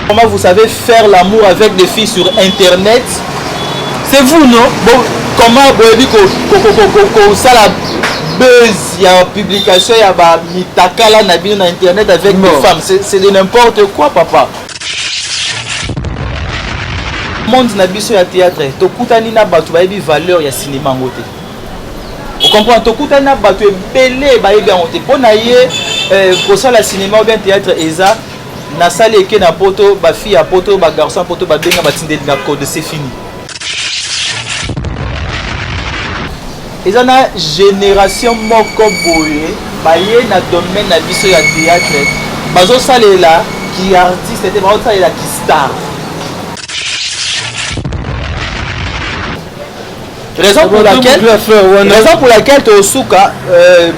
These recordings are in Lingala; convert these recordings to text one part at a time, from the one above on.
Comment vous savez faire l'amour avec des filles sur internet? C'est vous, non? Bon, comment vous dites que ça la buzz, il y a publication, il y a mitakala na internet avec des femmes. C'est de n'importe quoi, papa. Monde na biso ya théâtre, tokutani na batu ba yebi valeur ya cinéma ngote. Vous comprenez? Tokutani na batu ebele ba yebi ngote. Pona ye pour ça la cinéma ou bien théâtre eza na salle eke na poto ba fille ya poto ba garçon poto ba benga ba tindeli na code, c'est fini. Eza na génération moko boye ba ye na domaine na biso ya théâtre. Bazo salela qui artiste était ba salela qui star. Raison pour laquelle Tosuka,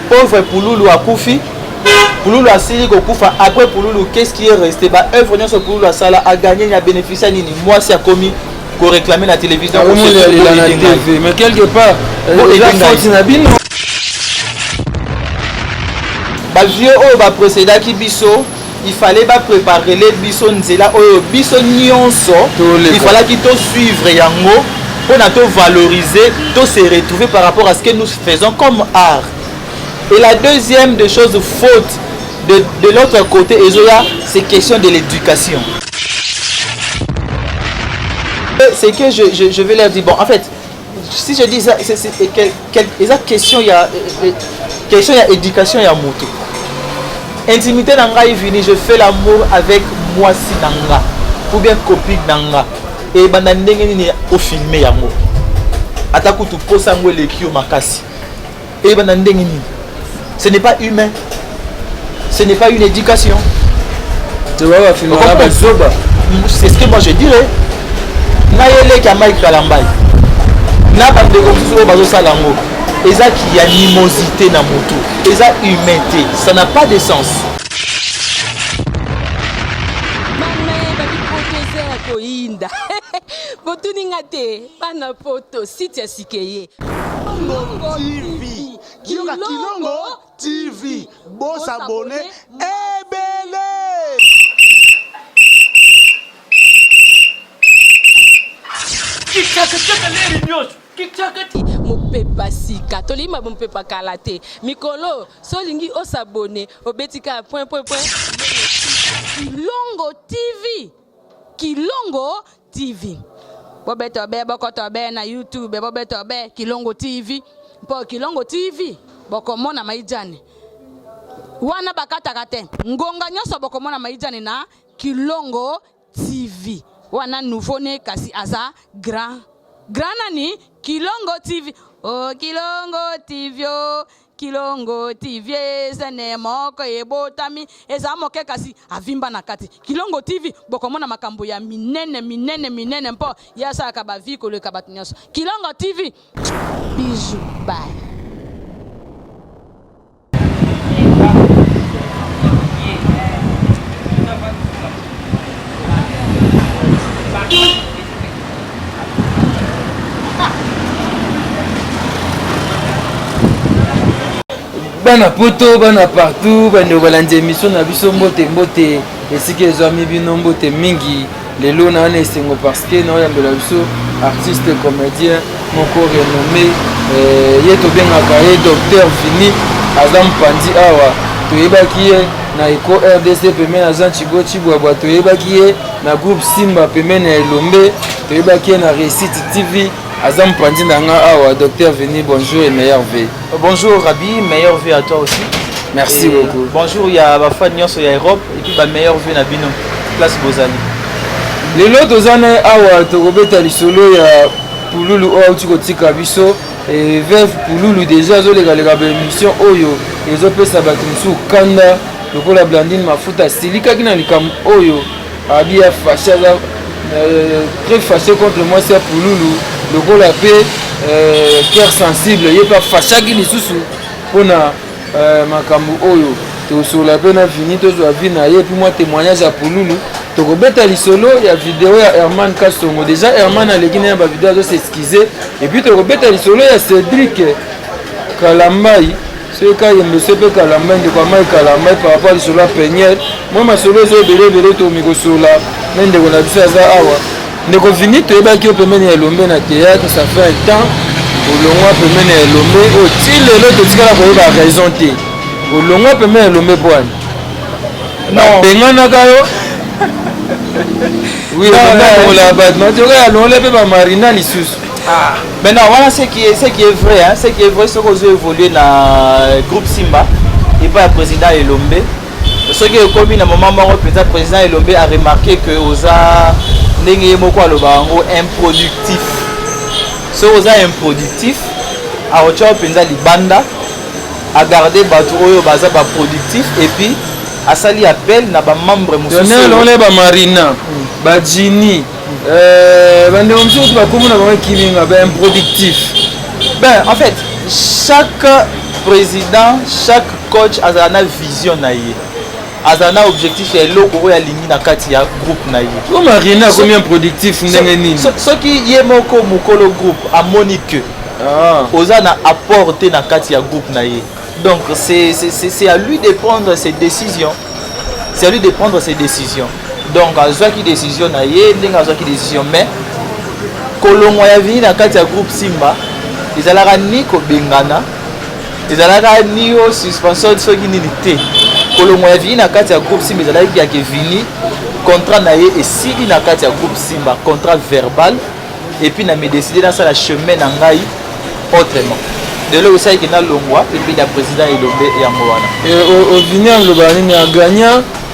pauvre Pouloulou a Koufi, Pouloulou a Sili Koufa, après Pouloulou, qu'est-ce qui est resté? Bah, œuvre sur Pouloulou a Sala a gagné, il a bénéficié à Nini. Moi, c'est à commis qu'on réclamait la télévision. Mais quelque part, bah, vieux, bah, précédent qui biso, il fallait pas préparer les biso nzela, biso nyonso, il fallait qu'il te suivre yango. On a tout valorisé, tout se retrouver par rapport à ce que nous faisons comme art. Et la deuxième des choses faute de l'autre côté, c'est question de l'éducation. C'est que je vais leur dire, bon, en fait, si je dis ça, c'est question, il y a éducation, il y a moto. Intimité nanga est venue, je fais l'amour avec moi si nanga, ou bien copine nanga. Et bandandenge nini au filmer yango ataku tu posa ngo lekio makasi et bandandenge nini ce n'est pas humain, ce n'est pas une éducation. Tu vois filmer c'est ce que moi je dirais na yele ka Mike Kalambay na ba de ko bazo salango eza qui y a animosité na moto eza humanité, ça n'a pas de sens. Botuningate bana poto site sikeye Kilongo TV Kilongo TV Bon s'abonner ebele Kikaka leri nyoso kikaka mopepa sika tolima mopepa kalate mikolo solingi osabone obetika point Kilongo TV Kilongo TV Bobeto be bokoto be na YouTube bobeto be Kilongo TV po Kilongo TV bokomona maijane wana bakata kate ngonga nyoso bokomona maijane na Kilongo TV wana nouveau ne kasi aza grand nani Kilongo TV oh Kilongo TV oh Kilongo TV zene moko ebotami eza moke kasi avimba na kati Kilongo TV bokomona makambo ya minene mpo yasa ka ba vie ko le kabatinyoso Kilongo TV bisous bye. Bana poto bana partout bana balandi émission na biso mbote esiki ezami bino mbote mingi lelo na ane esengo parce que na yambela biso artiste comédien moko renommé ye to bengaka ye docteur Fini aza mpandi awa toyebaki ye na Eco RDC pemene na Jean Chibwa toyebaki ye na groupe Simba pemene na Elombe toyebaki ye na Réussite TV Azam Pandi Nanga Awa, docteur Veni, bonjour et meilleure vie. Bonjour Rabi, meilleure vie à toi aussi. Merci beaucoup. Bonjour, il y a Bafan Nyos et Europe et puis meilleure vie na Bino, place Bozali. Les lots d'Ozane Awa, Torobeta Lisolo, il y a Pouloulou Oautikotika Biso et Veuve Pouloulou déjà, ils ont les émissions Oyo, ils ont fait Sabatinsu Kanda, le coup la Blandine Mafuta, Silika qui n'a l'ikam Oyo, Abia fâché, très fâché contre moi, c'est Pouloulou. Le rôle la paix, cœur sensible, il n'y a pas fâché qui est sous pour na makambu oyo. Tu sur la peine fini, tu as vu na et puis moi témoignage à Pouloulou. Tu rebeta lisolo, il y a vidéo à Herman Kastongo. Déjà Herman a les Guinéens vidéo à s'excuser. Et puis tu rebeta lisolo, il y a Cédric Kalambaï c'est quand il me sepe kalamba ndeko mai kalamba par rapport à cela peniel moi ma solo zo belé to miko sola ndeko na biso za awa ndeko vini to eba ki pemene ya Lombe na théâtre ça fait un temps olongwa pemene ya Lombe o tile le to tikala ko ba raison te olongwa pemene ya Lombe bwana non bengana kayo oui on la bat mais tu regardes on le pe marina lisusu. Ah. Maintenant, voilà ce qui est vrai. Hein. Ce qui est vrai, c'est qu'on a évolué dans le groupe Simba et pas le président Elombe. Ce qui est commis dans le moment où le président Elombe a remarqué que Oza n'est improductif. Ce Oza improductif, a autre chose Libanda a gardé Batouro Baza productif et puis a sali appel na ba membre mususu. On est ba Marina, ba Jini. Ben, improductif. Ben, en fait, chaque président, chaque coach a une vision naïe. A un objectif et l'eau est ligne dans le groupe naïe. Comment Marina combien productif ce qui est mon groupe a monique. Oza na apporté dans le groupe naïe. Donc c'est à lui de prendre ses décisions. C'est à lui de prendre ses décisions. Donc, à ce qui décision, mais Kolongo ya vini na kati ya groupe Simba, ils allaient ni ko bengana, ils allaient ni au suspension de ce qui n'était te. Kolongo ya vini na kati ya groupe Simba, ils allaient qui a vini contrat na ye et si il na kati ya groupe Simba, contrat verbal et puis na me décider dans ça la chemin na ngai autrement. De là aussi qui na longwa et puis la président Elombe et Amwana. Et au vini le bani a gagné.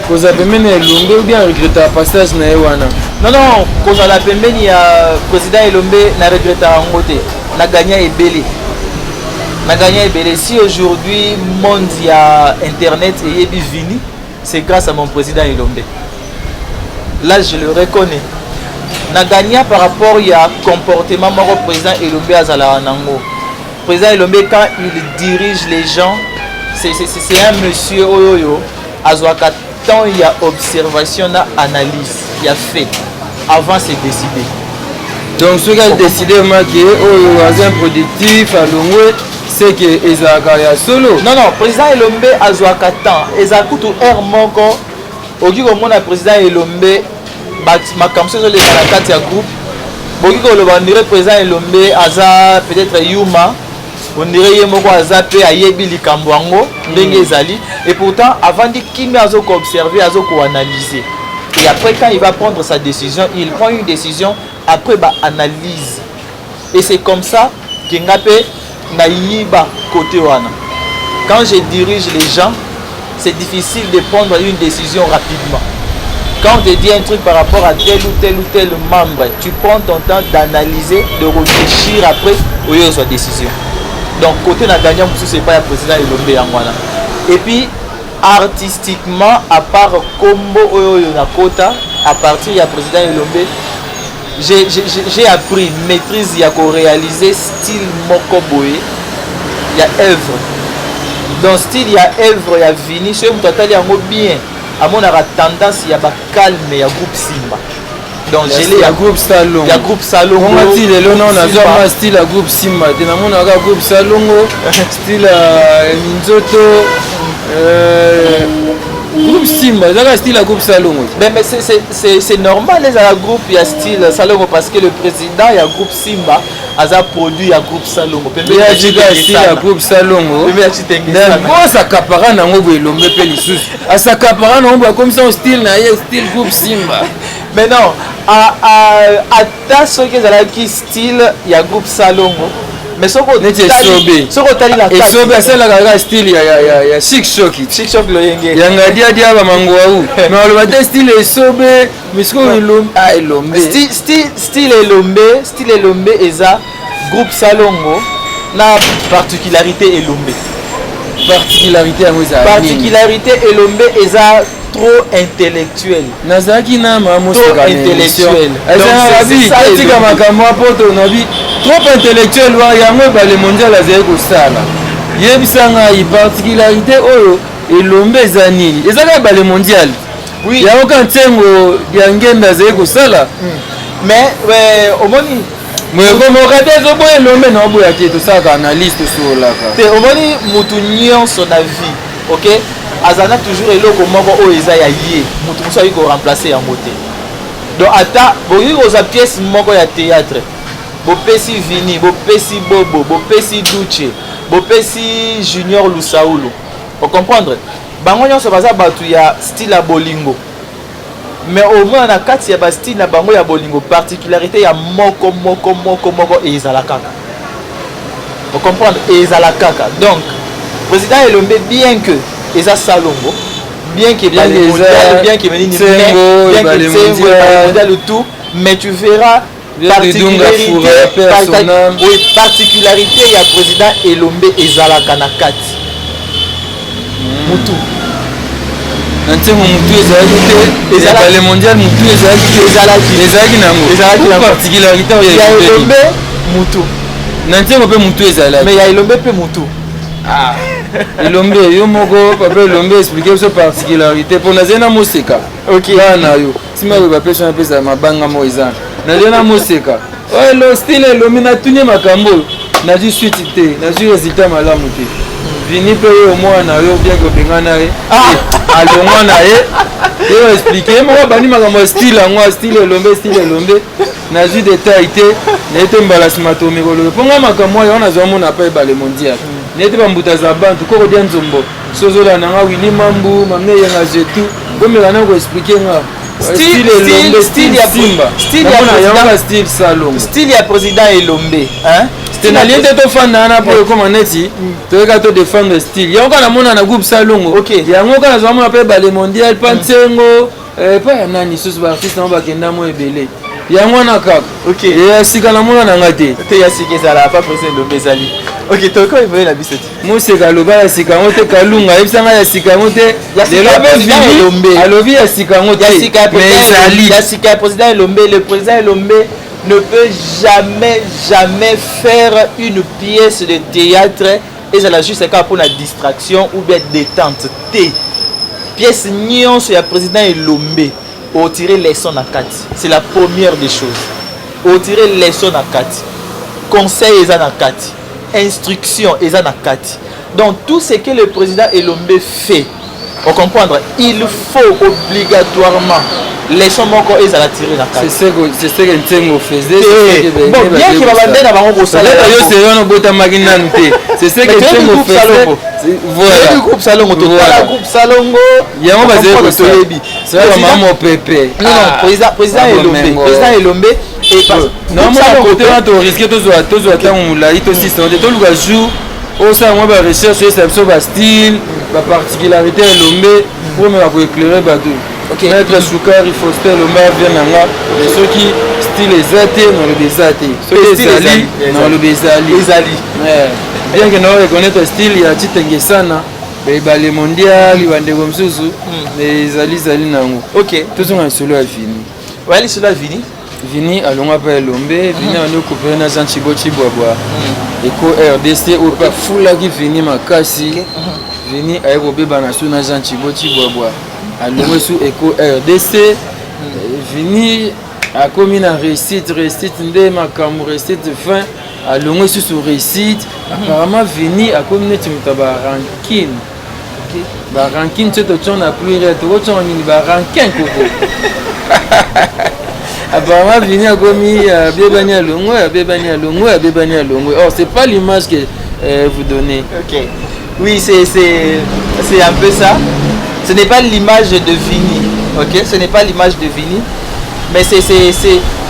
Vous avez mené Elombe ou bien regretté le passage na Ewana? Non, quand on a mené le président Elombe n'a regretté en côté. N'a gagné Ebele. N'a gagné Ebele. Si aujourd'hui le monde y a internet et est vini, c'est grâce à mon président Elombe. Là je le reconnais. N'a gagné par rapport à comportement du président Elombe à Zalaranango. Le président Elombe quand il dirige les gens, c'est un monsieur Oyoyo Azwaka. Tant il y a observation, analyse, il y a fait avant c'est décidé. Donc ce qui a décidé que un productif à Longwe, c'est que Ezaka ya solo. Non, président Elombe a Zouaka temps. Ezaka tout air moko. Ogi comme mon président Elombe, ma kamso les la carte ya groupe. Ogi comme le président Elombe aza peut-être Yuma. On dirait que Azape a yebi likambwango ndenge ezali et pourtant avant de kimi azoko observer azoko analyser et après quand il va prendre sa décision il prend une décision après bah analyse et c'est comme ça que ngape na yiba côté wana quand je dirige les gens c'est difficile de prendre une décision rapidement quand on te dit un truc par rapport à tel ou tel membre tu prends ton temps d'analyser de réfléchir après au lieu de sa décision. Donc côté na gagnant c'est pas le président Elombe Yangwana. Et puis artistiquement à part combo oyo na kota à partir du président Elombe j'ai appris maîtrise il y a qu'on réaliser style moko boye il y a œuvre. Dans style il y a œuvre il y a vini chez mutatali yango bien à mon tendance il y a ba calme il y a groupe Simba. Donc il y a groupe Salongo. Il y a groupe Salongo. On a dit le nom on a style à groupe Simba. Tu as mon groupe Salongo, style Minzoto, groupe Simba. Il y a style à groupe Salongo. Mais c'est normal les à groupe il y a style Salongo parce que le président il y a groupe Simba a produit à groupe Salongo. Il y a style à groupe Salongo. Bon ça capara na ngo Elombe pe lisusu. A ça capara na ngo comme ça style na style groupe Simba. Mais non, à ce que qui style, il y a groupe Salongo. Mais ce qu'on tali la carte. Et c'est la style, il y a Chic Shock. Chic Shock le yenge. Il y a dia ba mangwaou. Mais on le style est sobe, mais ce qu'on Elombe. Style Elombe eza groupe Salongo na particularité Elombe. Particularité Elombe eza trop intellectuel. Nazaki na mamo trop intellectuel. Trop intellectuel wa yango ba le mondial azali ko sala. Yebisanga i particularité oyo Elombe ezanini. Ezaka ba le mondial. Oui. Ya aucun tengo ya ngembe azali ko sala. Mais omoni Mais comme on rate zo boye lombe na boya ke to ça analyste sur la te omoni mutu nyonso na vie, OK? Azana toujours eloko moko o eza ya ye. Mutu muso ayi ko remplacer yango te. Donc ata boyi oza pièce moko ya théâtre. Bopesi Vini, bopesi Bobo, bopesi Duche, bopesi Junior Lusaulu. Vous comprendre? Bango nyonso baza batu ya style ya bolingo. Mais au moins na kati ya ba style na bango ya bolingo, particularité ya moko et ezala kaka. Vous comprendre? Et ezala kaka. Donc président Elombe bien que eza salongo, bien que bien que menini bien que le tout, mais tu verras particularité il y a président Elombe ezalaka na kati mutu nantengo mutu ezalaki te mondial mutu ezalaki nango particularité ya Elombe mutu nantengo mpe mutu ezalaki mais ya Elombe mpe mutu Elombe yo moko papa Elombe expliquer biso particularité mpo nazali na moseka na yo nsima oyo bapesa napesa mabanga mo eza nazali na moseka oyo style Elombe natunie makambo oyo nazwi suite te nazwi résultat malamu te Vini mpe oyo mwana yo bien kobenga na ye alongwa na ye yo expliquer moko bani makambo ya style yango style Elombe nazwi détail te nayete mbala nsima to mikolo mponga makambo oyo nazwa mona mpe ebale mondial nayete bambuta za bantu koko dia nzombo sozola nanga Willy Mambu mamne yenga jetu komeka na koexpliquer nga style ya président Elombe hein nalien te tofandana mpo ekoma neti toyeka to défendre style yango kaka namona na groupe salongo yango kaka nazwa mona mpe bale mondial pa nsengo pa ya nani susu baartiste nango bakenda mo ebele yango wana kaka ya sika namona nanga te ya sika ezala pa président Elombe ezali ok toko evoye na biso te moseka aloba ya sika yango te kalunga ayebisanga ya sika yango te lelo mpe Vini alobi ya sika yango te mais ezali ya sika ya président Elombe. Le président Elombe ne peut jamais faire une pièce de théâtre et ça la juste pour la distraction ou bien détente. Pièce nyonso ya président Elombe au tirer leçon na kati. C'est la première des choses. Au tirer leçon na kati. Conseil eza na kati. Instruction eza na kati. Donc tout ce que le président Elombe fait, on comprendre, il faut obligatoirement leçon moko ezala tirer na kati. C'est ce que Ntengo faisait. Bon, bien qu'il va vendre na bango ko sala. Yo c'est on bota magina nte. C'est ce que Ntengo faisait. Voilà. Le groupe Salongo to la groupe Salongo. Yango bazé ko toyebi. C'est maman Pepe. Non, président Elombe et pas non moi côté on to risquer to zo tango mulai to système to luka jour au ça moi ba recherche sur ça style, ba particularité Elombe pour me éclairer bateau. Maître Soukari Faustin Lomba vient nanga mais ceux qui style ezate dans le bezate ceux qui ezali dans le bezali bien que nous reconnaître style ya titenge sana bale mondial bande comme susu mais ezali nango OK tout ça solo a fini ouais solo a fini Vini alonga pa Elombe Vini ando couvrir na Jean Chiboti Boboa eko RDC ou pas fula qui Vini makasi Vini ayeko beba na suna Jean Chiboti Boboa alonga sous eko RDC Vini a commis na réussite nde makambo réussite fin alonga sous réussite apparemment Vini a commis net mutaba ranking ba ranking c'est to na plus reto to ni ba ranking koko apparemment Vini a commis bebani alongo. Oh, c'est pas l'image que vous donnez. OK. Oui, c'est un peu ça. Ce n'est pas l'image de Vini. OK, ce n'est pas l'image de Vini, mais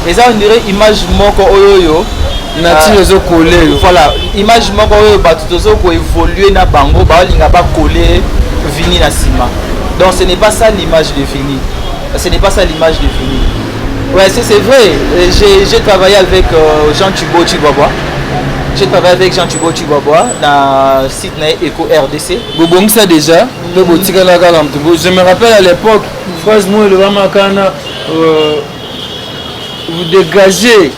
mais ça on dirait image moko oyoyo nature zo coller. Voilà, image moko oyo batu zo ko évoluer na bango ba linga ba coller Vini na sima. Donc ce n'est pas ça l'image de Vini. Ce n'est pas ça l'image de Vini. Ouais, c'est vrai. J'ai travaillé avec Jean Chiboti Boboa. J'ai travaillé avec Jean Chiboti Boboa dans le site Eco RDC. Bobong ça déjà. Je me rappelle à l'époque, phrase moi le Ramakana, vous dégagez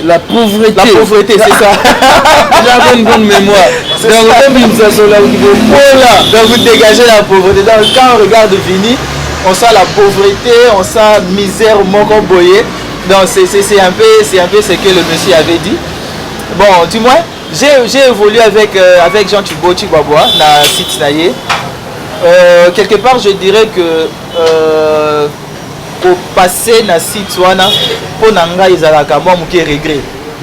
la pauvreté. La pauvreté, c'est ça. J'avais une bonne mémoire. Donc vous dégagez la pauvreté. Donc quand on regarde Vini, on sent la pauvreté, on sent misère moko boye, Donc c'est un peu ce que le monsieur avait dit. Bon, du moins, j'ai évolué avec Jean Thibaut Chibabwa na site naye. Quelque part, je dirais que pour passer na site wana pour nanga ezalaka moi muke regret.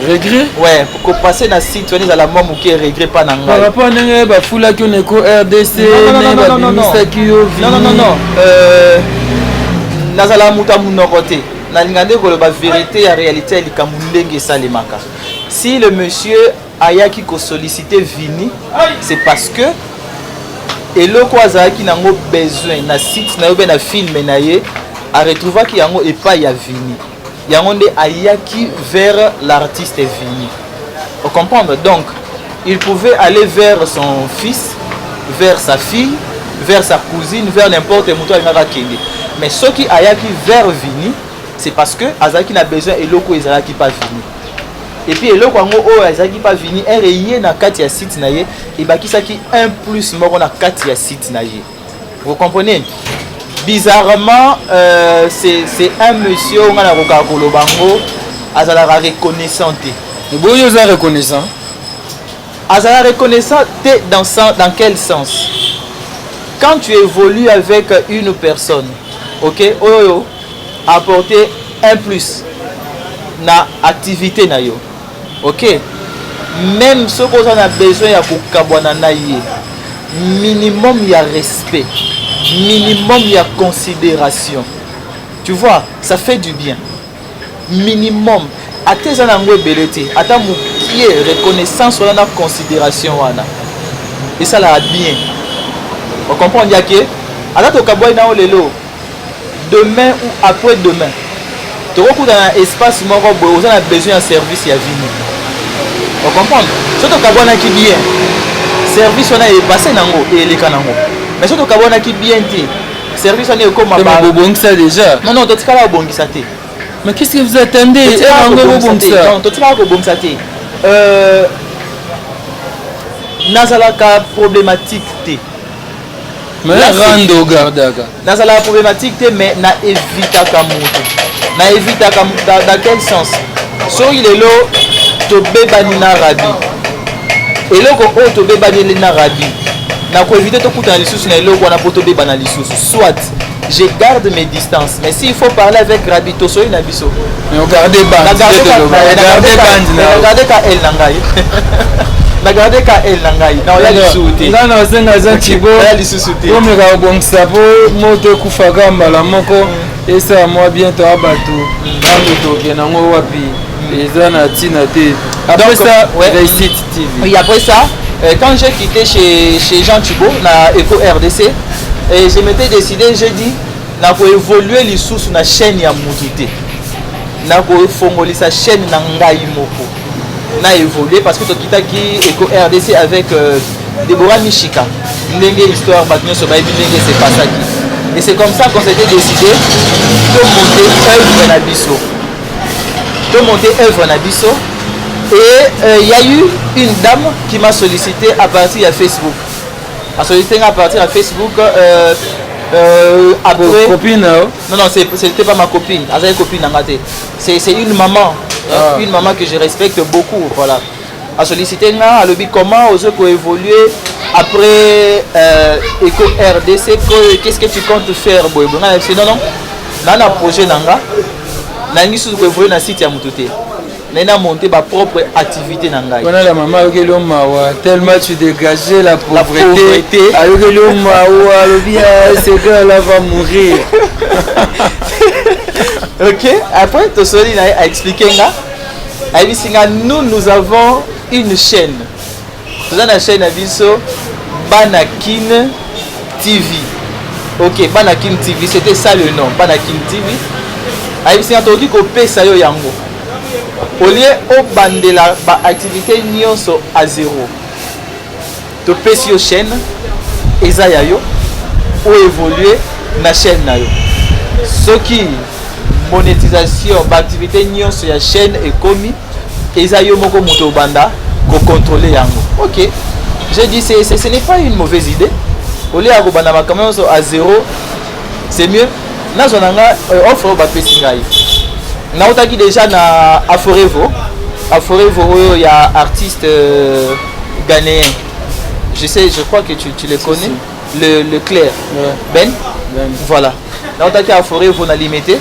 Regret? Ouais, pour passer na site wana ezala moi muke regret pas nanga. Par rapport à ba fula ki oneko RDC non. Nazala muta munoko te. Nalingande ko ba vérité ya réalité likambu ndenge salemaka. Si le monsieur ayaki ko solliciter Vini, c'est parce que eloko azalaki nango besoin na site na yo na film na ye a retrouvé ki yango epai ya Vini. Yango nde ayaki vers l'artiste Vini. Vous comprenez? Donc, il pouvait aller vers son fils, vers sa fille, vers sa cousine, vers n'importe où il kende. Mais ce qui ayaki vers Vini, c'est parce que azalaki na besoin eloko ezalaki pas Vini. Et puis eloko yango o azalaki pas Vini ereye na kati ya site na ye ebakisaki un plus moko na kati ya site na ye. Vous comprenez? Bizarrement, c'est un monsieur on a roka kolobango azala reconnaissant. Et bon yo za reconnaissant. Azala reconnaissant dans quel sens? Quand tu évolues avec une personne, OK, oyo apporter un plus na activité na yo. OK, même ce qu'on a besoin ya kokabwana na ye, minimum ya respect, minimum ya considération, tu vois, ça fait du bien. Minimum ate za nango ebelete ata mukie reconnaissance wana na considération wana et ça la bien. On comprend bien que ata tokabwa na lelo demain ou après demain tu recours dans un espace moko boy on a besoin d'un service ya Vini. On comprend? Surtout kabona ki bien service on a passé nango et les kanango. Mais surtout kabona ki bien té service on est comme ma bobongisa déjà. Non tu tikala bobongisa té. Mais qu'est-ce que vous attendez? Non, tu tikala bobongisa té. Nazalaka problématique té. Mais rando gardaka. Nazala problématique mais na évitaka mutu. Na évitaka dans quel sens? So il est là to bebani na rabi. Et là ko to bebani na rabi. Na ko éviter to kuta na lisusu na eloko na poto bebana lisusu. Soit je garde mes distances, mais s'il faut parler avec rabi to so ina biso. Mais regardez bande. Regardez ka el nangai. Regardez quand elle nangai na oya lisuti ngana osenga za Thibaut oya lisuti comme ka bongisa po moto kufaka mbala moko esa moi bientôt abato bango to bien ngo wapi eza na tina te après ça réussite TV. Oui, après ça quand j'ai quitté chez Jean Thibaut na Eco RDC et je m'étais décidé j'ai dit na ko évoluer lisusu na chaîne ya mutité na ko fongolisa chaîne na ngai moko na évolué parce que tu as quitté Eco RDC avec Deborah Mishika. Ndenge histoire maintenant sur Bible Ndenge c'est pas ça qui. Et c'est comme ça qu'on s'était décidé de monter œuvre Nabiso. De monter œuvre Nabiso. Et il y a eu une dame qui m'a sollicité à partir de Facebook. A sollicité à partir de Facebook après copine non c'était pas ma copine, elle copine c'est une maman. Une maman que je respecte beaucoup, voilà. A sollicité a lobby comment aux autres évoluer après Eco RDC, qu'est-ce que tu comptes faire boy? Non, là un projet nanga, nangi sous évoluer dans site ya mututé. Nena monter ma propre activité nanga. Voilà la maman okelo mawa tellement tu dégageais la pauvreté. Okelo mawa le bien c'est que elle va mourir. OK, après Tosoli a expliqué nous avons une chaîne. Nous avons une chaîne à Biso Banakin TV. OK, Banakin TV, c'était ça le nom, Banakin TV. Aïbisi entendu ko pesa yo yango. Au lieu au bandela ba activité nyonso à zéro. To pesa yo chaîne eza ya yo ou évoluer na chaîne na yo. Ce qui monétisation d'activité nyonso ya chaîne et commis eza yo moko moto banda ko contrôler yango. OK, j'ai dit ce n'est pas une mauvaise idée. Au lieu ko banda makambo à zéro, c'est mieux. Nazonanga offre ba pesingai. naotaki déjà na Aforevo. Aforevo, il y a artiste ghanéen. Je crois que tu les connais. Le Clair. Ouais. Ben. Voilà. Naotaki Aforevo na limité.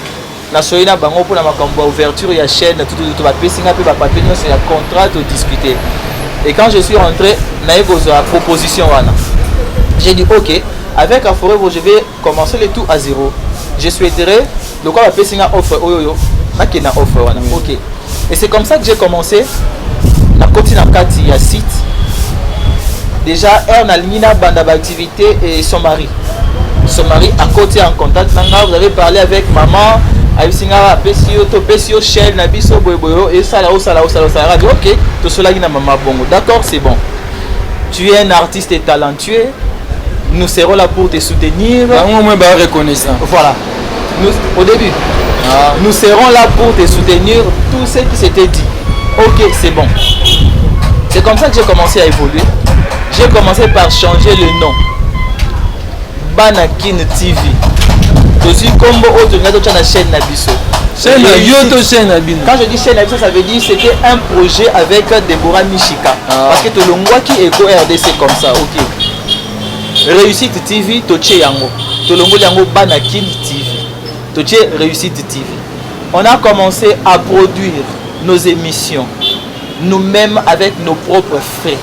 Na soina bango pour la makambo ouverture il y a chaîne tout ba pesinga pe ba papier c'est un contrat de discuter. Et quand je suis rentré, na ego za proposition wana. J'ai dit OK, avec Aforevo je vais commencer le tout à zéro. Je souhaiterais le quoi ba pesinga offre oyoyo. Na offre wana. OK. Et c'est comme ça que j'ai commencé na koti na kati ya site. Déjà elle na lina banda ba activité et son mari à côté en contact nanga, vous avez parlé avec maman abisinga pesio chaîne na biso boyo et ça là radio. OK, to cela na maman bongo. D'accord, c'est bon. Tu es un artiste talentueux. Nous serons là pour te soutenir. Reconnaissant. Voilà. Au début. Nous serons là pour te soutenir, tout ce qui s'était dit. OK, c'est bon. C'est comme ça que j'ai commencé à évoluer. J'ai commencé par changer le nom. Banakin TV. Je suis comme autre chaîne Nabiso. Quand je dis chaîne Nabiso, ça veut dire c'était un projet avec Deborah Michika. Parce que tout le monde qui est RDC comme ça. OK. Réussite TV, Toche Yango. Tout le monde Yango Banakin TV. Toche Réussite TV. On a commencé à produire nos émissions nous-mêmes avec nos propres frais.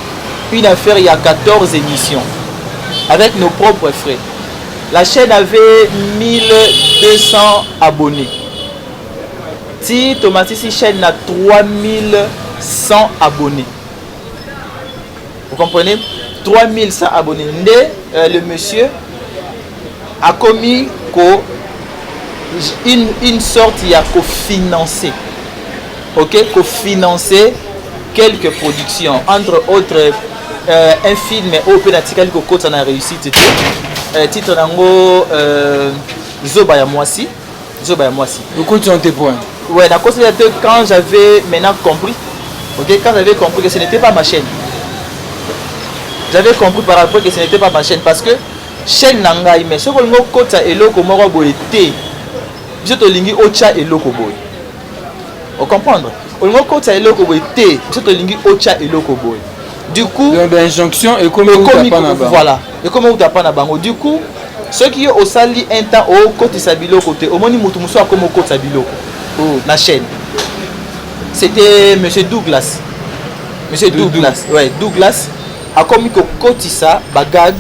Une affaire, il y a 14 émissions avec nos propres frais. La chaîne avait 1200 abonnés. Si Tomatisi chaîne a 3100 abonnés. Vous comprenez? 3100 abonnés. Le monsieur a commis une sorte, il y a co-financé. OK, co-financer quelques productions, entre autres un film au Pénatical Coco a réussi titre nango Zoba ya Mwasi. Pourquoi tu en tes points? Ouais, la cause quand j'avais maintenant compris. OK, quand j'avais compris que ce n'était pas ma chaîne. J'avais compris par rapport que ce n'était pas ma chaîne parce que chaîne nangai mais ce que ngo kota eloko moko boete. Je te lingi ocha eloko boy. Vous comprendre? Ngo kota eloko boete, je te lingi ocha eloko boy. Du coup, l'injonction est comme voilà. Et comment vous tapez na bango. Du coup, ceux qui au sali un temps au côté sabilo côté au moni mutu muso comme au côté sabilo na chaîne. C'était monsieur Douglas. Ouais, Douglas a commis que côté ça bagag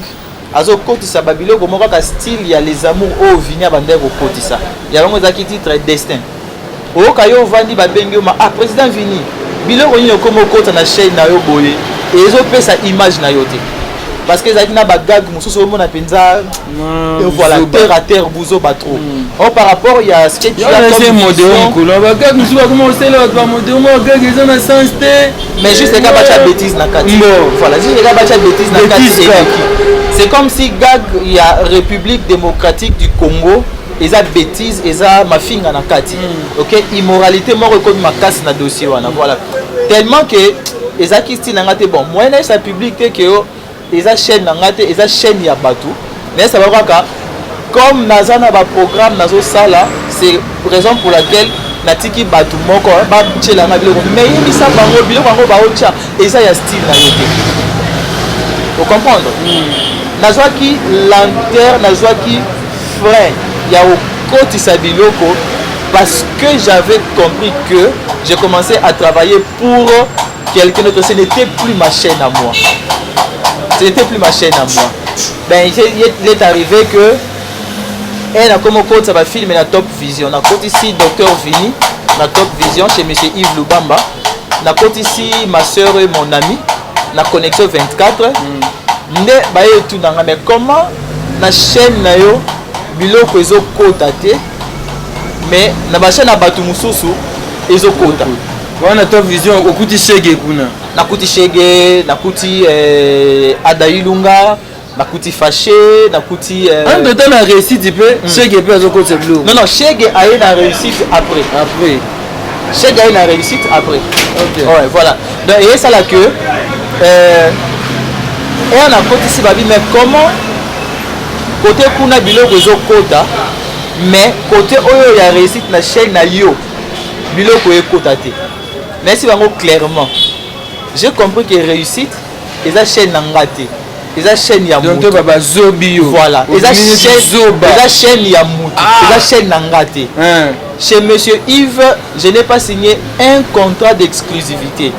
azo côté ça babilo comme ka style il y a les amours au vinya bander au côté ça. Il y a vraiment ça qui titre destin. Au kayo vandi ba bengi ma président vini. Biloko ni comme au côté na chaîne na yo boye. Et ils ont fait sa image na yote. Parce que ça n'a pas gag mususu mona penza voilà terre à terre bouzo ba trop. Or par rapport il y a ce que tu as comme modèle couleur ba gag mususu comment c'est là ba modèle moi gag ils ont un sens mais juste les gars bacha bêtise na kati. Voilà, juste les gars bacha bêtise na kati. C'est comme si gag il y a République démocratique du Congo et a bêtise et a ma finga na kati. OK, immoralité moi reconnu ma casse na dossier wana voilà. Tellement que et a qui style na ngate bon moi na sa public que eza chaîne nangate eza chaîne ya batou mais ça va voir comme nazana ba programme nazo sala c'est raison pour laquelle natiki batou moko ba tchela na biloko mais il ça bango biloko bango ba ocha eza ya style na yote. Vous comprendre? Nazwa ki lanterne nazwa ki frein ya au côté sa biloko parce que j'avais compris que j'ai commencé à travailler pour quelqu'un d'autre. Ce n'était plus ma chaîne à moi. Ce n'était plus ma chaîne à moi. Ben, il est arrivé que elle a comme code ça va filmer la Top Vision. On a côté ici Docteur Vini, la Top Vision chez monsieur Yves Lubamba. On a côté ici ma soeur et mon ami, la Connexion 24. Mais comment la chaîne na yo biloko ezo kota te mais na ba chaîne na batu mususu ezo kota. On a Top Vision okuti shege kuna. Nakuti Shege, Nakuti Adailunga, Nakuti Fâché, Nakuti. En même temps, la réussite, tu peux. Shege peut être côté bleu. Non, Shege a eu la réussite après. Shege a eu la réussite après. Ok. Ouais, voilà. Donc, et ça là que. Et on a côté ici, mais comment. Côté Kuna Bilo Rezo Kota, mais côté Oyo, il y a réussite la chaîne na yo. biloko ekota te. Mais si bango clairement, j'ai compris que réussite, ils a chaîne ngate, ils a chaîne ya donc moto. baba zobio. Voilà, ils a chaîne ya moto, ils a chaîne ngate. Chez Monsieur Yves, je n'ai pas signé un contrat d'exclusivité.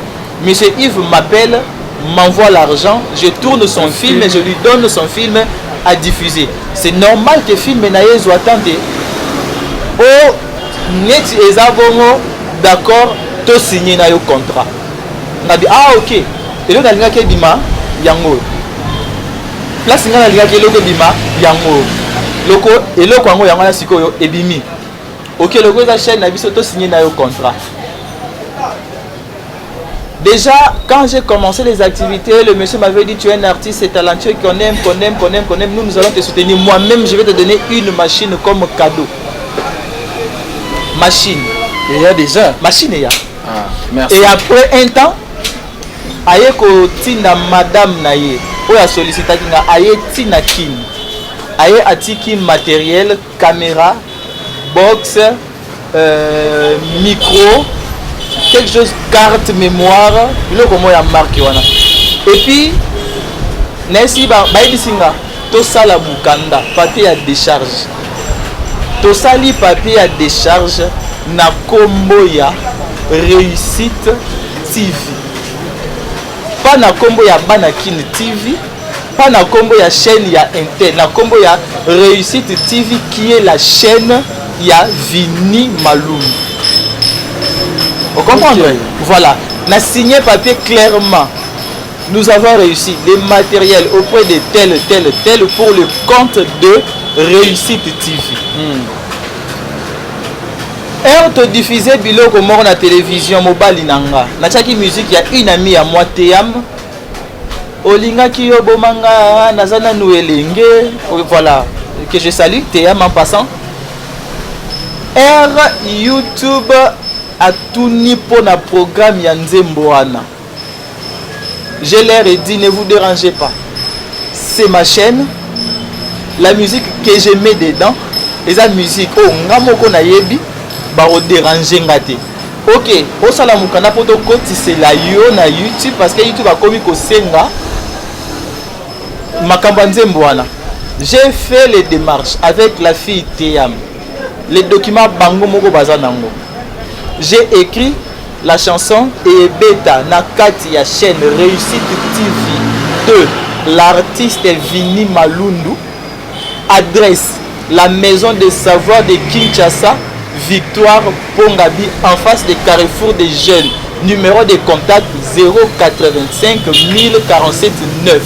Monsieur Yves m'appelle, m'envoie l'argent, je tourne son film et je lui donne son film à diffuser. C'est normal que le film n'aille soit tenté. Oh, net ezabongo d'accord, to signé na yo contrat. On dit ah ok. Et là on a dit bima yango. Place nga na linga ke loko bima yango. Loko et loko yango yango na sikoyo ebimi. Ok, le gars chaîne na biso to signé na yo contrat. Déjà, quand j'ai commencé les activités, le monsieur m'avait dit tu es un artiste, c'est talentueux, qu'on aime. Nous allons te soutenir. Moi-même, je vais te donner une machine comme cadeau. Machine. Il y a déjà. Machine, il y a. Ah, merci. Et après un temps, aye ko tina madame na ye. O ya sollicita kinga aye tina kin. Aye atiki matériel, caméra, box, micro, quelque chose, carte mémoire, le comment ya marque wana. Et puis nesi ba idisinga to sala bukanda papier à décharge. To sali papier à décharge na kombo ya Réussite TV. Pas na kombo ya Banakin TV, pas na kombo ya chaîne ya Inter, na kombo ya Réussite TV qui est la chaîne ya Vini Maloum. Vous comprenez? Okay. Voilà. On a signé papier clairement. Nous avons réussi les matériels auprès de tel pour le compte de Réussite TV. Et on diffusait biloko mort na télévision mobile inanga. Na chaki musique il y a une amie à moi Teyam. Olinga ki yobomanga nazana nuelenge. Voilà, que je salue Teyam en passant. YouTube a tout ni pour na programme ya Nzembo wana. Je leur ai dit ne vous dérangez pas. C'est ma chaîne. La musique que je mets dedans, et la musique oh ngamoko na yebi ba o déranger ngate. OK, au sala mukana poto koti c'est la yo na YouTube parce que YouTube a commis ko senga makambo Nzembo wana. J'ai fait les démarches avec la fille Teyam. Les documents bango moko bazanango. J'ai écrit la chanson et bêta na kati ya chaîne Réussite TV de l'artiste Vini Malundu. Adresse la maison de savoir de Kinshasa, Victoire Pongabi en face des carrefours des jeunes. Numéro de contact 085 1047 9.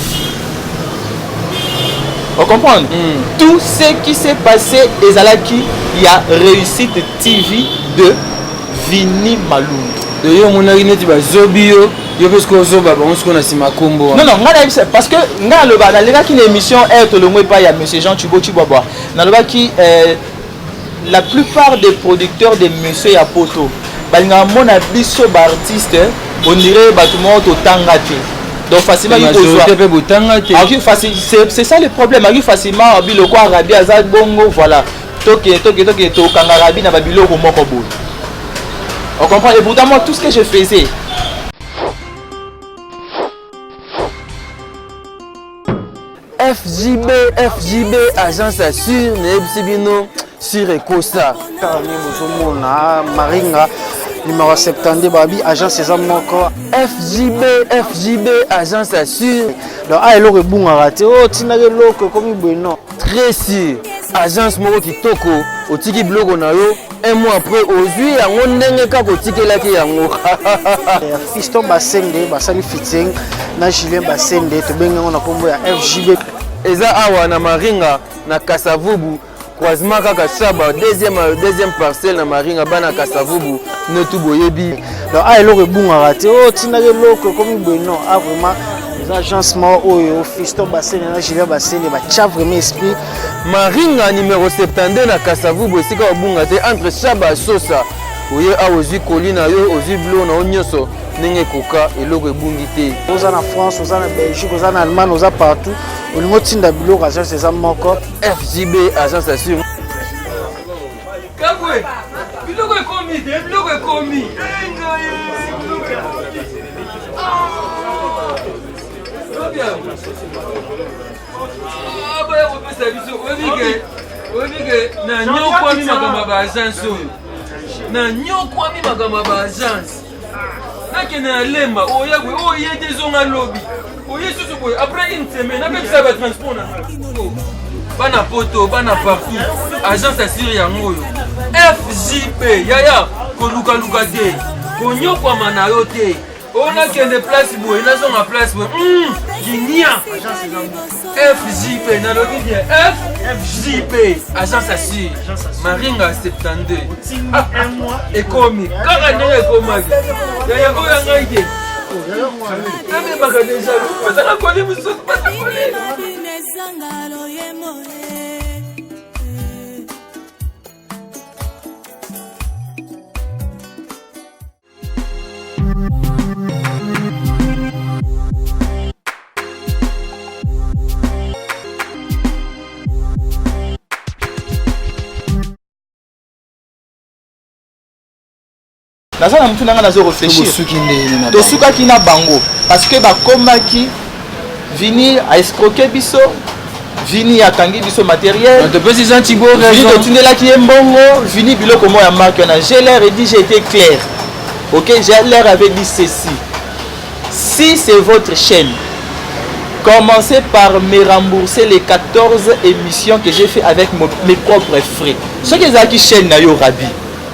Vous comprenez? Tout ce qui s'est passé ezalaki il y a Réussite TV de Vini Maloum. De yo monaki neti ba zobio yo parce que zoba ba on se connaît sima kombo. Non parce que nga le ba na qui une émission est le mot pas il y a monsieur Jean Tubo Tibaba. Na le ba qui la plupart des producteurs de monsieur ya poto ba nga mona biso ba artiste on dirait ba tout monde tangate. Donc facilement il c'est ça le problème. Il facilement biloko arabi azal bongo voilà. Toke to kanga arabi na ba biloko moko bo. On comprend et pourtant moi tout ce que je faisais FJB agence assure Nebsibino sur Ecosa Karani Bozomona Maringa numéro 70 Babi agence Ezamoko FJB agence assure donc ah eloko ebunga raté oh tinake loko comme bueno très sûr agence moko kitoko otiki bloko na yo un mois après ozui yango ndenge kaka otikelaki yango Fiston Basende basali fitting na Julien Basende tobengango na kombo ya FJB eza awa na Maringa na Kasavubu croisement kaka Saba deuxième parcelle na Maringa bana Kasavubu ne tout boyebi donc ah eloko ebunga raté oh tinake loko comme bueno ah vraiment agencement oyo Fiston Basende na Julien Basende ba tcha vraiment esprit Maringa numéro 72 na Kasavubu esika obunga te entre Saba Sosa oye aozi kolina yo ozi blo na onyoso ndenge koka eloko ebungi te oza na France oza na Belgique oza na Allemagne oza partout olingo tinda biloko agence eza moko FJB agence assure biloko ekomi te biloko ekomi baya kopesa biso oyebike na nyokwami makambo ya baagence oyo na nyokwami makambo ya baagence nakende na lemba oya boye oye te zonga lobi oye susu boye après une semaine apekisa batransport na bana poto bana partout agence asire yango oyo FJP yaya kolukaluka te konyokwama na yo te onakende place boye nazonga place boye kinia FJP nalobi bien FJP agence assure maringa 72 ekomi kaka ndenge ekomaki yaya oyo yangai te namemaka deja bazala koli mosusu bazakoli naza na mutu nanga nazo réfléchir tosukaki na bango parce que bakomaki vini a escroquer biso vini akangi biso matériel vini totundelaki ye mbongo vini biloko mo ya marque na j'ai l'air et dit j'ai été clair ok j'ai l'air avait dit ceci si c'est votre chaîne commencez par me rembourser les 14 émissions que j'ai fait avec mes propres frais ce qui est qui chaîne na yo Rabi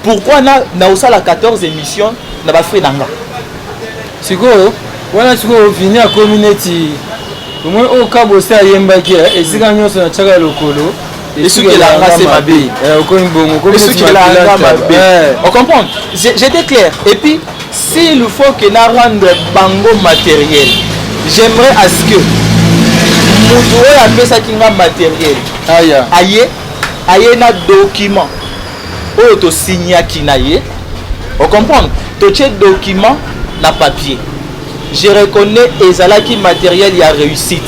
pourquoi na osala 14 émissions na ba frais nanga sikoyo wana sikoyo vini a community omoi oyo kabosa ayembaki esika nyonso na tiaka lokolo esukelanga se mabe okomi bongo on comprend j'étais clair et puis s'il faut que na rendre bango matériel j'aimerais à ce que mutu oyo apesaki nga matériel aye na document oyo tosignaki na ye on comprend totie document na papier je reconnais ezalaki matériel ya réussite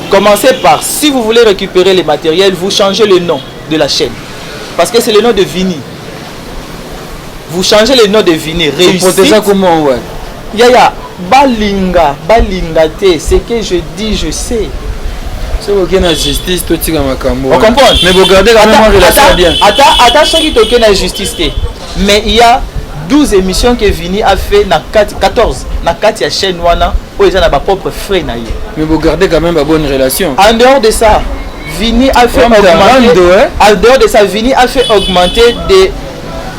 commencez par si vous voulez récupérer les matériels vous changez le nom de la chaîne parce que c'est le nom de Vini vous changez le nom de Vini réussite comment ouais yaya balinga te ce que je dis je sais c'est ok na justice totika makambo on comprend mais vous gardez quand même relation bien attends soki toke na justice te mais il y a 12 émissions que Vini a fait na 14 na 4 ya chaîne wana oyo eza na ba propre frais na ye mais vous gardez quand même ba bonne relation en dehors de ça Vini a fait augmenter en dehors de ça Vini a fait augmenter de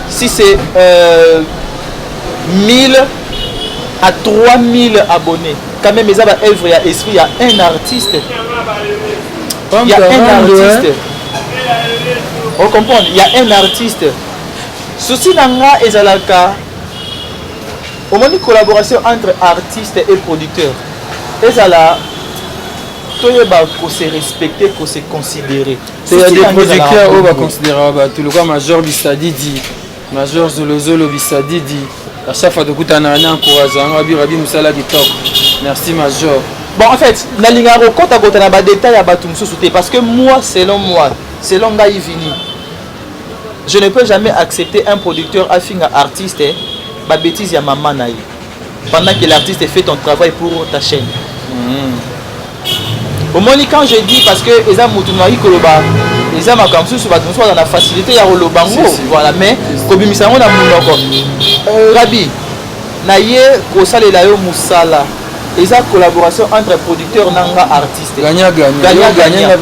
si c'est 1000 à 3000 abonnés quand même ils ont œuvre ya esprit il y a un artiste il y a un artiste on comprend il y a un artiste souci nanga ezalaka au moins une collaboration entre artiste et producteur ezala toyeba ko se respecter ko se considérer il y a des producteurs on va considérer tout le cas Major Bisadidi Major Zolozolo Bisadidi à chaque fois de kutana na encourageant Rabi Musala Kitoko merci Major bon en fait nalinga rokota kota na ba détail ya batu mususu te parce que moi selon ngai Vini je ne peux jamais accepter un producteur afinga artiste ba bêtise ya maman na ye pendant que l'artiste fait ton travail pour ta chaîne au moins quand je dis parce que eza mutu mari koloba eza makambo susu batu mususu na facilité ya kolobango voilà mais kobimisa ngo na munoko Rabi na ye kosalela yo musala eza collaboration entre producteur nanga artiste gagnant yo gagner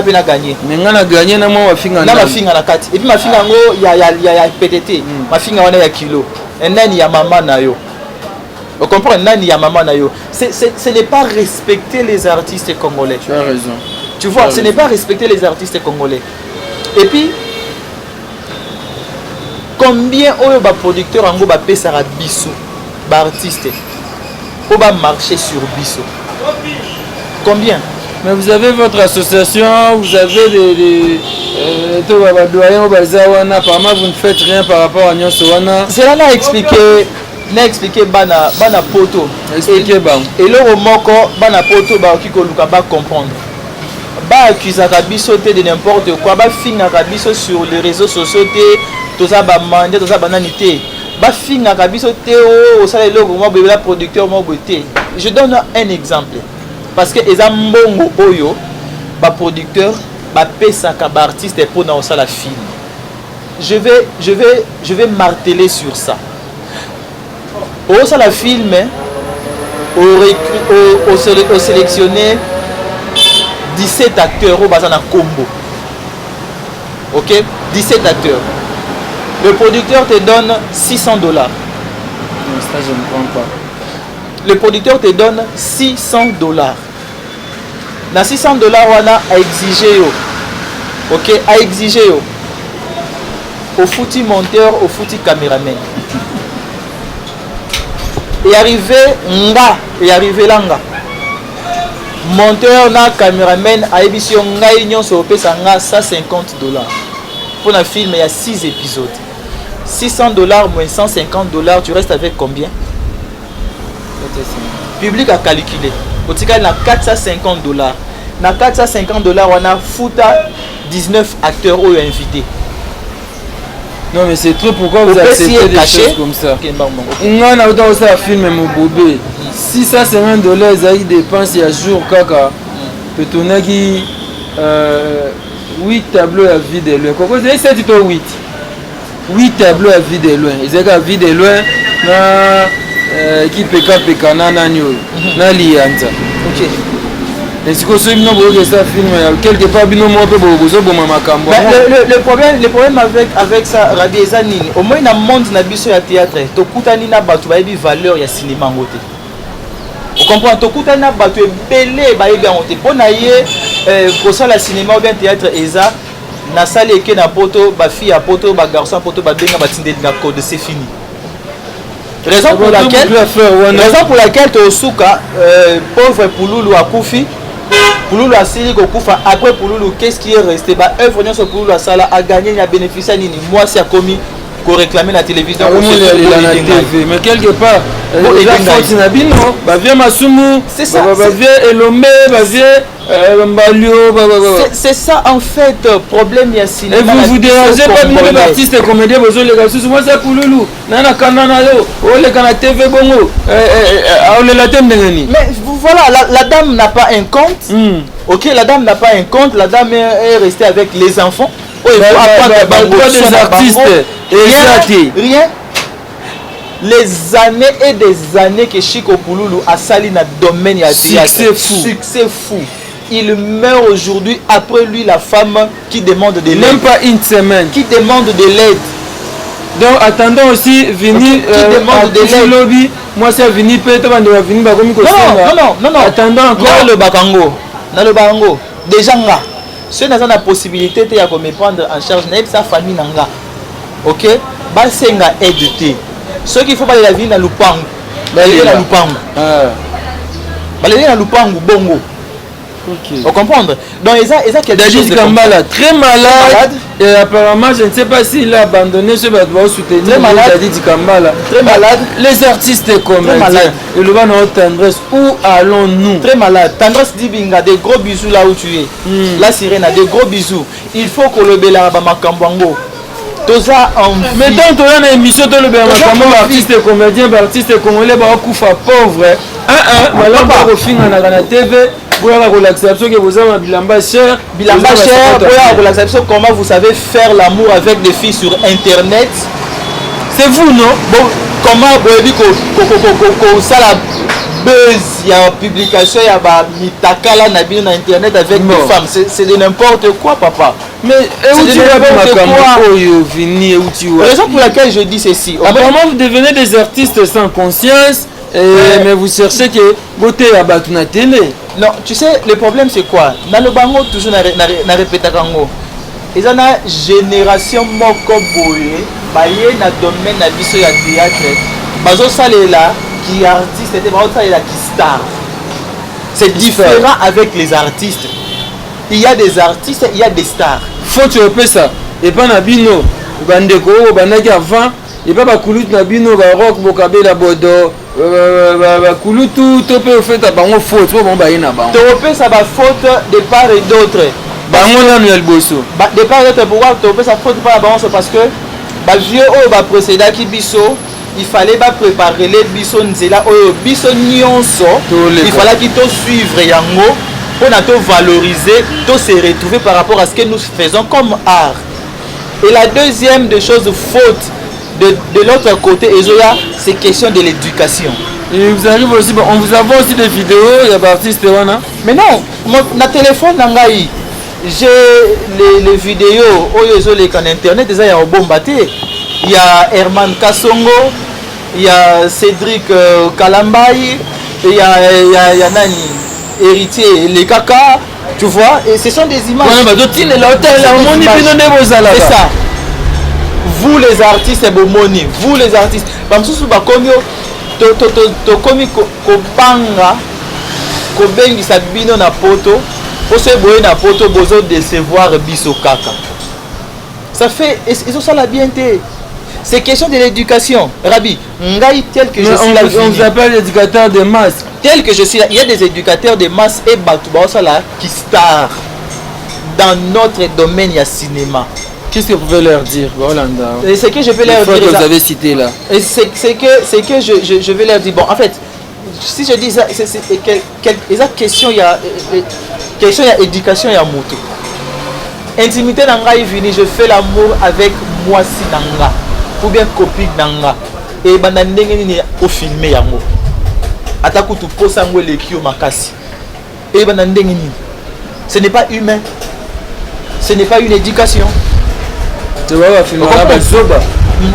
pe na gagner mais ngana gagner na moi mafinga na mafinga na kati et puis mafinga ngo ya PTT mafinga wana ya kilo nani ya mama na yo on comprend nani ya mama na yo ce n'est pas respecter les artistes congolais tu as raison tu vois ce n'est pas respecter les artistes congolais et puis combien oyo ba producteur ango ba pesara biso ba artiste pour ba marcher sur biso combien mais vous avez votre association vous avez des doyens bazawana apparemment vous ne faites rien par rapport à nyonso wana cela n'a expliqué bana poto expliquer ba et le moko bana poto ba ki ko luka ba comprendre accusaka biso te de n'importe quoi, fingaka biso sur les réseaux sociaux te, toza ba mandé, toza banani te. Fingaka biso te o sala eloko mo bebela producteur mo boté. Je donne un exemple parce que eza mbongo oyo ba producteur ba pesaka ba artiste pour na osala film. Je vais marteler sur ça. Au sala film au sélectionner 17 acteurs au bazana combo. OK, 17 acteurs. Le producteur te donne $600. Non, ça je ne comprends pas. Le producteur te donne $600. Na $600 wana a exigé yo. OK, a exigé yo. Au foutu monteur, au foutu caméraman. Et arrivé langa. Monteur na caméraman a émission ngai nyonso pesa nga $150. Pour un film il y a 6 épisodes. $600 moins $150, tu restes avec combien? Public a calculé. Au total na $450. Na $450 on a fouta 19 acteurs ou invités. Non mais c'est trop, pourquoi vous acceptez des choses comme ça? On a autant ça film mon bobé. $650 ça y dépense il y a jour kaka. Petonaki 8 tableaux à vie de loin. Pourquoi c'est 7 ou 8? 8 tableaux à vie de loin. Ils ont vie de loin na qui peka na nyo na lianza. OK. Est-ce que ce nom que ça film quelque part bino mo pe bozo boma makambo. Le problème avec ça Rabieza nini. Au moins na monde na biso ya théâtre, to kutani na batu ba yebi valeur ya cinéma ngote. Vous comprenez, to kutani na batu ebele ba yebi ngote. Pona ye pour ça la cinéma ou bien théâtre eza na salle eke na poto ba fille à poto ba garçon à poto ba benga ba tindeli na code, c'est fini. Raison pour laquelle Tosuka pauvre Pouloulou a Koufi. Pouloulou a Sili Koufa. Après Pouloulou, qu'est-ce qui est resté? Bah, œuvre sur Pouloulou a gagné, il a bénéficié. Moi, c'est à commis qu'on réclamait la télévision. Mais quelque part, c'est ça. C'est ça en fait problème ya cinéma. Et vous dérangez pas de l'artiste et comédien besoin les gars sous moi ça Pouloulou nana kanana yo o le kana TV bongo on le la thème ngani. Mais voilà la dame n'a pas un compte. OK, la dame n'a pas un compte, la dame est restée avec les enfants. Oh, il faut apprendre des artistes et rien. Les années et des années que Chico Pouloulou a sali na domaine ya succès fou. Il meurt aujourd'hui, après lui la femme qui demande de l'aide. Même pas une semaine. Qui demande de l'aide. Donc attendons aussi venir qui demande de l'aide. Lobby. Moi c'est venir peut-être avant de venir ba komi ko non. Attendons encore le bakango. Dans le bakango déjà nga. Ceux qui ont la possibilité de me prendre en charge na sa famille nanga. OK? Ba senga aide. Ceux qui faut pas la vie na lupango. Ba aller na lupango. Ba aller na lupango bongo. Okay. Vous comprenez? Donc Dadji Kambala très malade et apparemment je ne sais pas s'il a abandonné ce bateau pour soutenir Dadji Kambala. Très malade. Les artistes comédiens. Et le banc tendresse, où allons-nous? Très malade. Tendresse Dibinga, des gros bisous là où tu es. La sirène a des gros bisous. Il faut que le Bela Makambango. Toza en mettons toi dans l'émission de le Bela Makambango, artiste comédien, artiste congolais, Bakufa pauvre. Malheur pas au film à la TV. Pour la relaxation que vous avez bilamba cher, pour la relaxation, comment vous savez faire l'amour avec des filles sur internet? C'est vous non? Bon, comment vous dites que ça la buzz, il y a publication, il y a mitakala na internet avec des femmes, c'est de n'importe quoi papa. Mais où tu vas la raison pour laquelle je dis ceci. Apparemment vous devenez des artistes sans conscience. Mais vous cherchez que beauté à battre na télé. Non, tu sais, le problème c'est quoi? Dans le bango, toujours na répété kango. Ils ont une génération moko boye, baye na domaine na biso ya théâtre. Bazo salela qui artiste était bazo salela qui star. C'est différent avec les artistes. Il y a des artistes, il y a des stars. Faut tu repères ça. Et pas na bino, bandeko bandaki avant. et pas bakulutu na bino barock bokabela bodo bakulutu to mpe ofeta bango faute po bango baye na bango topesa bafaute de part et d'autre bango nanu ya liboso de part et d'autre pourquoi topesa faute mpa na bango parce que bavieux oyo baprécédaki biso il fallait préparer les biso nzela oyo biso nyonso il fallait qu'il to suivre yango pour na valoriser to se retrouver par rapport à ce que nous faisons comme art. Et la deuxième des choses faute de l'autre côté Ezoya, c'est question de l'éducation. Et vous arrivez aussi, on vous a aussi des vidéos, il y a des artistes wana. Mais non, mon téléphone nangai, j'ai les vidéos oyo ezole kan internet eza ya obombate. Il y a Herman Kasongo, il y a Cédric Kalambai, il y a Nani héritier les caca, tu vois, et ce sont des images. C'est ça. Vous les artistes, vous les artistes, tokomi kopanga kobengisa bino na poto po se boye na poto bozo décevoir biso kaka. Ça fait ils ont ça la bienté. C'est question de l'éducation. Rabbi, ngai tel que je suis là, on vous appelle éducateur de masse. Tel que je suis là, il y a des éducateurs de masse et Batouba là qui star dans notre domaine, il y a cinéma. Qu'est-ce que vous pouvez leur dire, Rolanda? Et c'est que je vais leur dire. Que vous avez cité là. Et c'est que je vais leur dire. Bon, en fait, si je dis ça, c'est question, il y a éducation, il y a moto. Intimité nanga est venu, je fais l'amour avec moi si nanga ou bien copine nanga et bandandenge ni au filmer yango. Ataku tu posa ngo lekio makasi. Et bandandenge ni. Ce n'est pas humain. Ce n'est pas une éducation.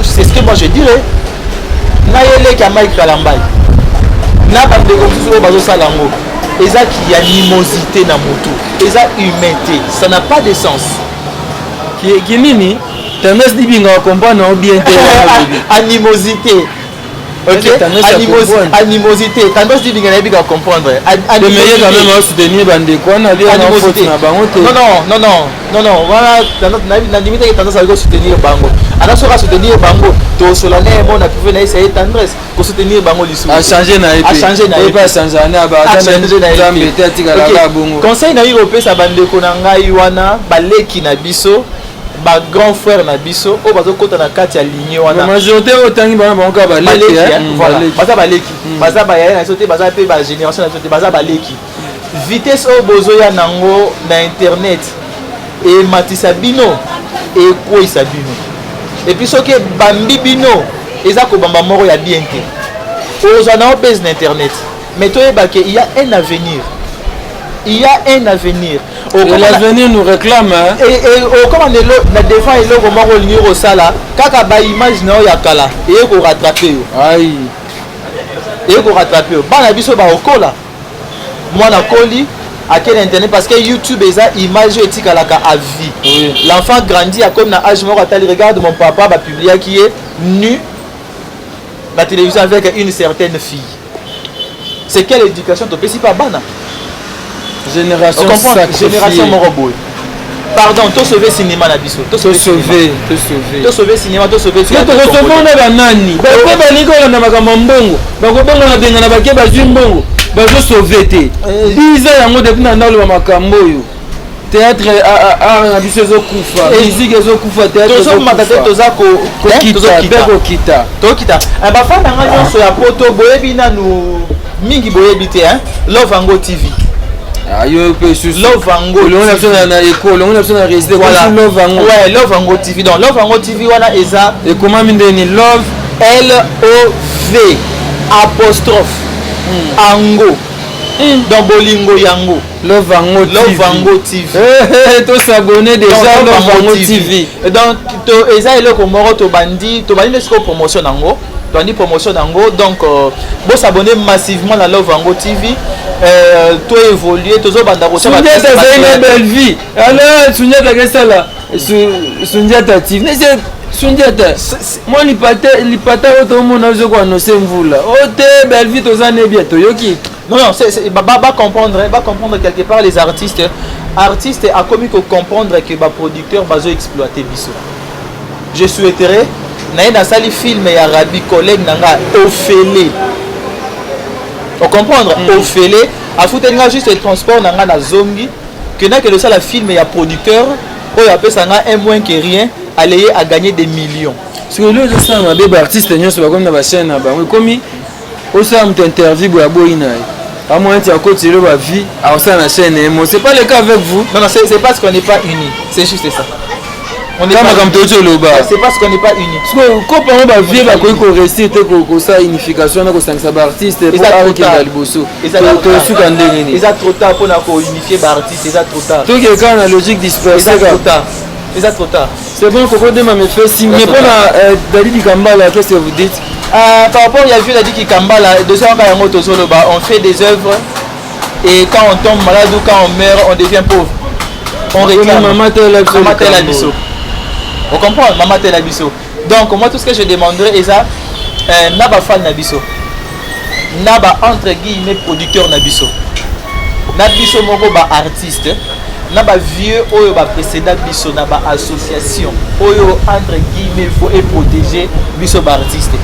C'est ce que moi je dirais. Naïele ka Mike Kalambai. Na ba de comme bazo salango. Eza qui a animosité na moto. Eza humanité. Ça n'a pas de sens. Qui nini? Tendance d'ibinga comprendre bien. Animosité. Ok, animosité. Tendance d'ibinga na biga comprendre. Le meilleur quand même à soutenir bande quoi na bien na faute na bango te. Non. Voilà, na limite tendance à soutenir bango. Ana sera soutenir bango. To solane bon na pouvait na essayer tendresse pour soutenir bango lisu. A changer na épée. A changer na épée. Pas changer na ba. A changer na épée. Bongo. Conseil na européen sa bande ko na ngai wana baleki na biso. Ba grand frère na biso o bazo kota na kati ya ligne wana majorité otangi bana bango ka baleki voilà baza baleki baza ba ya na sote baza pe ba génération na sote baza baleki vitesse o bozo ya nango na internet et matisa bino et koisa bino et puis soki bambi bino eza ko bamba moko ya bien te oza na base na internet mais toyeba que il y a un avenir. Il y a un avenir. L'avenir nous réclame. Et comme on est là, on défend et là, comment on est au sala, kaka ba image na ya kala, et ko rattraper. Aïe. Et ko rattraper. Ba na biso ba okola. Moi na koli à quel internet parce que YouTube eza image éthique à la à vie. Oui. L'enfant grandit à comme na âge mort à regarde mon papa va publier qui est nu la télévision avec une certaine fille. C'est quelle éducation tu peux si pas bana? Génération Moroboy. Pardon, tu sauvé cinéma na biso. Tu sauvé cinéma, tu sauvé théâtre. Tu sauvé na nani. Ba ko ba liko na makambo mbongo. Ba ko bongo na benga na ba ke ba zwi mbongo. Ba zo sauvé te. Biza yango depuis na ndalo ba makambo yo. Théâtre art na biso zo kufa. Musique zo kufa théâtre. Tozo matate toza ko kita. To kita. Ba fa na ngani so ya poto boyebi na nu mingi boyebi te hein. Love Ango TV. Ayo pe sous Love Ango. On a besoin na école, on a besoin na résider. Voilà. Love Ango. Ouais, Love Ango TV. Donc Love Ango TV wana eza et comment mindeni love LOV apostrophe Ango. Dans Bolingo Yango. Love Ango TV. To s'abonner déjà Love Ango TV. Donc to eza eloko moko to bandi le promotion nango. To bandi promotion nango donc bo s'abonner massivement à Love Ango TV. Toi évoluer toujours banda ko ça une belle vie alors Sundiata kesala Sundiata TV c'est Sundiata moi li pata auto mona zo ko annoncer mvula ote belle vie tozane bien toyoki non c'est ba comprendre quelque part les artistes a commis que comprendre que ba producteur bazo exploiter biso je souhaiterais naye nasali film ya Rabi collègue nanga Ophélie. On comprendre Ophélie afutenga juste le transport nanga na zongi que na que le la film ya producteur oyo apesanga un moins que rien aller à gagner des millions. Sur le de ça mabe ba artiste nyonso ba comme na ba chaîne na bango komi osa mtu interview bo ya boyina. À moins tu as continué ma vie à ça la chaîne et moi c'est pas le cas avec vous. Non c'est parce qu'on n'est pas unis, c'est juste ça. On est pas comme Tojo Loba. C'est parce qu'on n'est pas unis. Parce que quand on va vivre à quoi qu'on récite que ça unification na ko sangisa ba artiste pour arrêter la liboso. Et ça trop tard pour na ko unifier ba artiste, c'est ça trop tard. Tout que quand la logique dispersée. C'est trop tard. C'est ça trop tard. C'est bon Coco Dema me fait signe mais pour la Dali Kambala qu'est-ce que vous dites? Par rapport il y a vu Dali Kambala de ça on fait des œuvres et quand on tombe malade ou quand on meurt on devient pauvre. On réclame Maman Telabiso. On comprend Maman Telabiso. Donc moi tout ce que je demanderais est ça naba fan nabiso. Naba entre guillemets producteur nabiso. Nabiso moko ba artiste. Naba vieux oyo ba précédent biso naba association oyo entre guillemets faut et protéger biso ba artiste.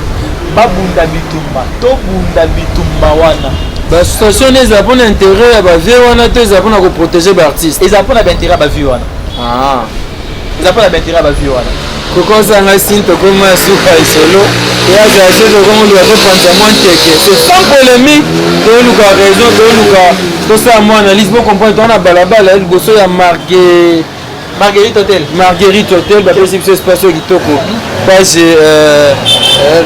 Ba bunda bitumba to bunda bitumba wana. Ba association les a pour intérêt ba vieux wana to za pour na ko protéger ba artiste. Ils a pour intérêt ba vieux wana. Ah. Ils a pour intérêt ba vieux wana. Koko sanga sinto comme suka isolo et a gagé le comme le reprendre moins teke. C'est sans polémique de luka raison de luka tout ça moi analyse pour comprendre on a balabala il gosso ya Marguerite Hotel. Marguerite Hotel ba possible ce espace kitoko. Page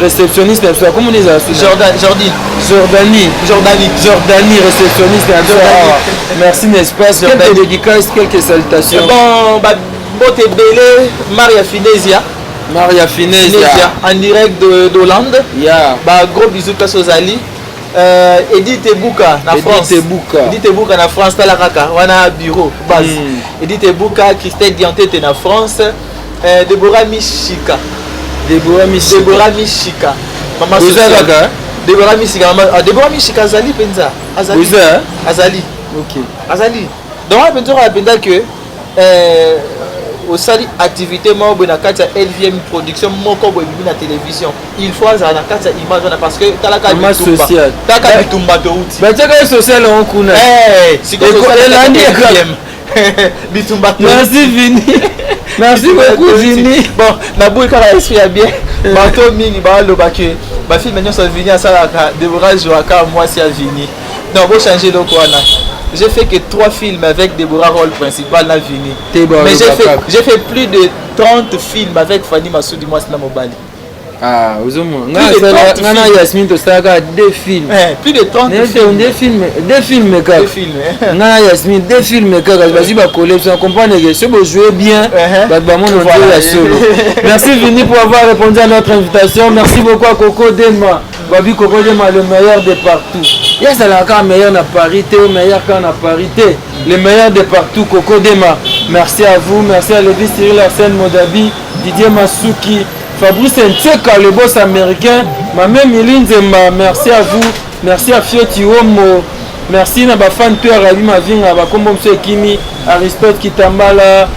réceptionniste comment on dit ça? Jordanie réceptionniste merci n'espace quelques dédicaces quelques salutations. Bon bah Bote Belé, Maria Finesia en direct d'Hollande. Bah gros bisous à Sozali. Edith Ebouka na France. Edith Ebouka na France la kaka wana bureau base. Edith Ebouka Christelle Diantete na France. Deborah Michika. Maman Sozaka. Deborah Michika Azali penza. Azali. OK. Azali. Donc on peut dire que au sali activité moi na kati ya LVM production moko boy na télévision il faut ça na kati ya image na parce que talaka bitumba to uti ba teka social on kuna si ko bitumba to merci beaucoup Vini bon na boy kala esprit ya bien bato mingi ba lo ba que ba film nyonso Vini asala ka Deborah Joaka moi c'est Vini non bo changer le wana. J'ai fait que 3 films avec Deborah rôle principal dans Vini. Mais j'ai fait plus de 30 films avec Fanny Massoudi moi c'est Mobali. Ah, ozomo. Ngana Yasmine to saka 2 films. Plus de 30 films. 2 films kaka. 2 films. Ngana Yasmine 2 films kaka. Vas-y ba coller, on comprend que si vous jouez bien, ba mon on la solo. Merci Vini pour avoir répondu à notre invitation. Merci beaucoup à Coco Dema. Babi Coco Dema le meilleur de partout. Il y a ça là quand meilleur na parité, meilleur quand na parité. Le meilleur de partout Coco Dema. Merci à vous, merci à Levi Cyril Arsène Modabi, Didier Masuki, Fabrice Nteka, le boss américain, Mamé Milinzemba, merci à vous, merci à Fioti Homo, merci à ma fan tueur Rabi Mavinga, Bakombo Mse Kimi, Aristote Kitambala,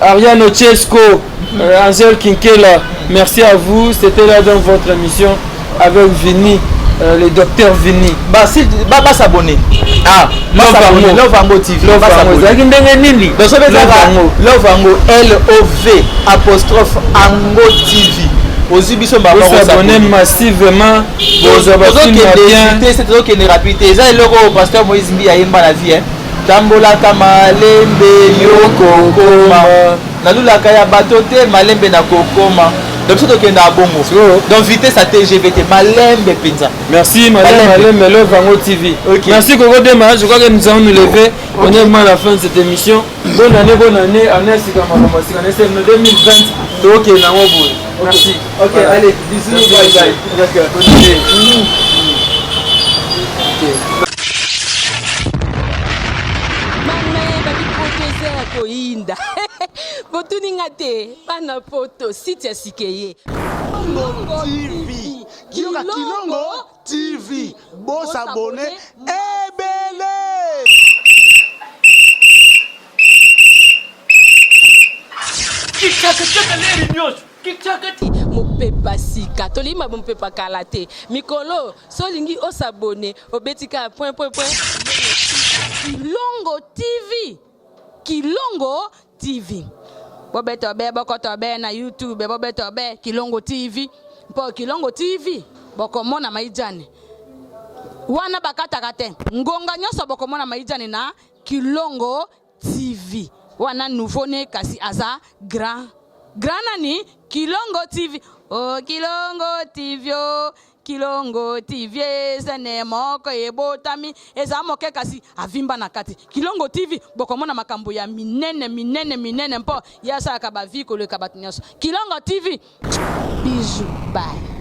Ariane Ochesco, Angel Kinkela, merci à vous, c'était là dans votre émission avec Vini. Le docteur Vini. Bah s'abonner. Ah, Love Ango TV. Love Ango LOV apostrophe Ango TV. Aux Ubisoft vous s'abonnez massivement. Vous abonnez bien. C'est toujours qu'il est rapide. Ça le pasteur Moïse Mbi a yemba la vie. Tambola kamalembe yoko koma. Nalula kaya batote malembe na kokoma. Donc surtout qu'il y a un bon mot. Donc vitesse à TGV, malembe pinza. Merci Malembe Love Ango TV. Merci Coco Dema. Je crois que nous allons nous lever. On est à la fin de cette émission. Bonne année. Année c'est 2020. Ok, merci. Ok, allez, bisous, bye bye. D'accord. Koinda botuninga te bana poto site sikeye Kilongo TV boss abonné ebele. kichaka leri nyonso kichaka mopepa sika tolima mopepa kalate mikolo solingi osabone obetika point Kilongo TV bobeto be bokoto be na YouTube bobeto be Kilongo TV mpo Kilongo TV bokomona maijane wana bakataka te ngonga nyonso bokomona maijane na Kilongo TV wana nouveau ne kasi aza grand nani Kilongo TV oh Kilongo TV oh Kilongo TV sene moko ebotami eza moke kasi avimba na kati Kilongo TV bokomona makambo ya minene mpo yasa ka ba vie ko le kabatinyaso Kilongo TV bisous bye.